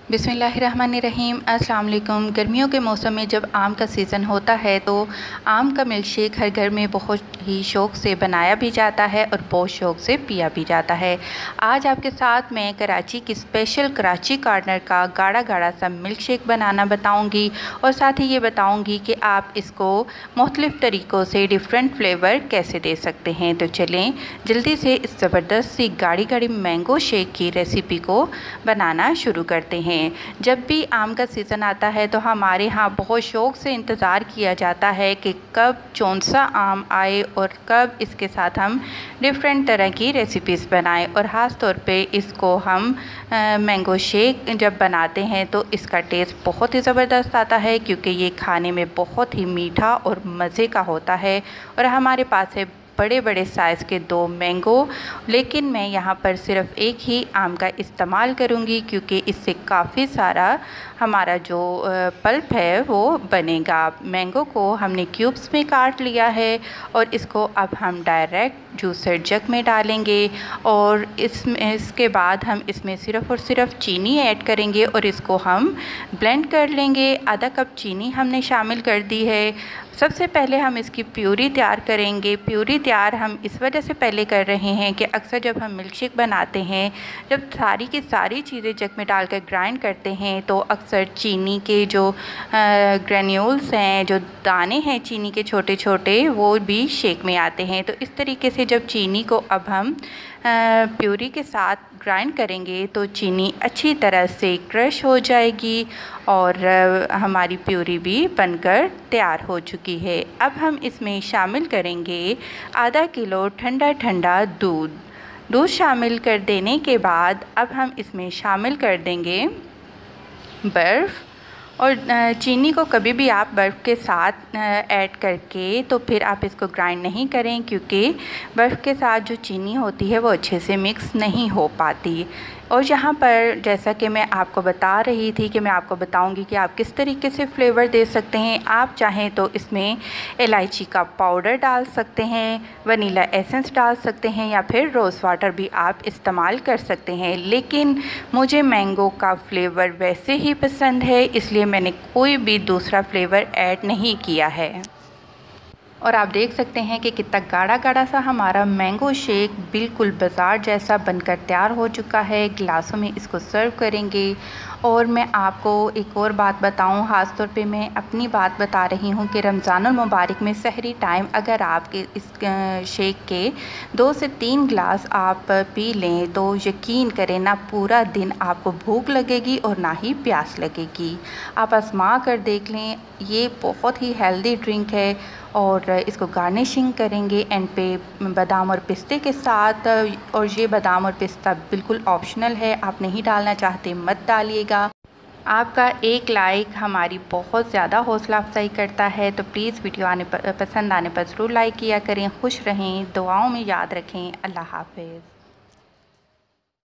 बिस्मिल्लाहिर्रहमानिर्रहीम। अस्सलाम वालेकुम। गर्मियों के मौसम में जब आम का सीज़न होता है तो आम का मिल्क शेक हर घर में बहुत ही शौक़ से बनाया भी जाता है और बहुत शौक़ से पिया भी जाता है। आज आपके साथ मैं कराची की स्पेशल कराची कॉर्नर का गाढ़ा गाढ़ा सा मिल्क शेक बनाना बताऊंगी और साथ ही ये बताऊंगी कि आप इसको मुख्तलिफ़ तरीक़ों से डिफरेंट फ्लेवर कैसे दे सकते हैं। तो चलें जल्दी से इस ज़बरदस्त सी गाढ़ी गाढ़ी मैंगो शेक की रेसिपी को बनाना शुरू करते हैं। जब भी आम का सीज़न आता है तो हमारे यहाँ बहुत शौक़ से इंतज़ार किया जाता है कि कब कौन सा आम आए और कब इसके साथ हम डिफरेंट तरह की रेसिपीज़ बनाएं। और ख़ास तौर पे इसको हम मैंगो शेक जब बनाते हैं तो इसका टेस्ट बहुत ही ज़बरदस्त आता है, क्योंकि ये खाने में बहुत ही मीठा और मज़े का होता है। और हमारे पास है बड़े बड़े साइज़ के 2 मैंगो, लेकिन मैं यहाँ पर सिर्फ़ एक ही आम का इस्तेमाल करूँगी, क्योंकि इससे काफ़ी सारा हमारा जो पल्प है वो बनेगा। मैंगो को हमने क्यूब्स में काट लिया है और इसको अब हम डायरेक्ट जूसर जग में डालेंगे और इसके बाद हम इसमें सिर्फ़ और सिर्फ चीनी ऐड करेंगे और इसको हम ब्लेंड कर लेंगे। आधा कप चीनी हमने शामिल कर दी है। सबसे पहले हम इसकी प्यूरी तैयार करेंगे। प्यूरी तैयार हम इस वजह से पहले कर रहे हैं कि अक्सर जब हम मिल्क शेक बनाते हैं, जब सारी की सारी चीज़ें जग में डालकर ग्राइंड करते हैं तो अक्सर चीनी के जो ग्रेन्यूल्स हैं, जो दाने हैं चीनी के छोटे छोटे, वो भी शेक में आते हैं। तो इस तरीके से जब चीनी को अब हम प्यूरी के साथ ग्राइंड करेंगे तो चीनी अच्छी तरह से क्रश हो जाएगी और हमारी प्यूरी भी बनकर तैयार हो चुकी है। अब हम इसमें शामिल करेंगे आधा किलो ठंडा ठंडा दूध शामिल कर देने के बाद अब हम इसमें शामिल कर देंगे बर्फ़। और चीनी को कभी भी आप बर्फ़ के साथ ऐड करके तो फिर आप इसको ग्राइंड नहीं करें, क्योंकि बर्फ़ के साथ जो चीनी होती है वो अच्छे से मिक्स नहीं हो पाती। और यहाँ पर जैसा कि मैं आपको बता रही थी कि मैं आपको बताऊंगी कि आप किस तरीके से फ्लेवर दे सकते हैं। आप चाहें तो इसमें इलायची का पाउडर डाल सकते हैं, वनीला एसेंस डाल सकते हैं या फिर रोज़ वाटर भी आप इस्तेमाल कर सकते हैं। लेकिन मुझे मैंगो का फ्लेवर वैसे ही पसंद है, इसलिए मैंने कोई भी दूसरा फ्लेवर ऐड नहीं किया है। और आप देख सकते हैं कि कितना गाढ़ा गाढ़ा सा हमारा मैंगो शेक बिल्कुल बाज़ार जैसा बनकर तैयार हो चुका है। गिलासों में इसको सर्व करेंगे। और मैं आपको एक और बात बताऊं, ख़ास तौर पे मैं अपनी बात बता रही हूं कि रमज़ानुल मुबारक में सहरी टाइम अगर आपके इस शेक के 2 से 3 गिलास आप पी लें तो यकीन करें ना पूरा दिन आपको भूख लगेगी और ना ही प्यास लगेगी। आप आज़मा कर देख लें, ये बहुत ही हेल्दी ड्रिंक है। और इसको गार्निशिंग करेंगे एंड पे बादाम और पिस्ते के साथ। और ये बादाम और पिस्ता बिल्कुल ऑप्शनल है, आप नहीं डालना चाहते मत डालिएगा। आपका एक लाइक हमारी बहुत ज़्यादा हौसला अफजाई करता है, तो प्लीज़ वीडियो पसंद आने पर ज़रूर लाइक किया करें। खुश रहें, दुआओं में याद रखें। अल्लाह हाफ़िज़।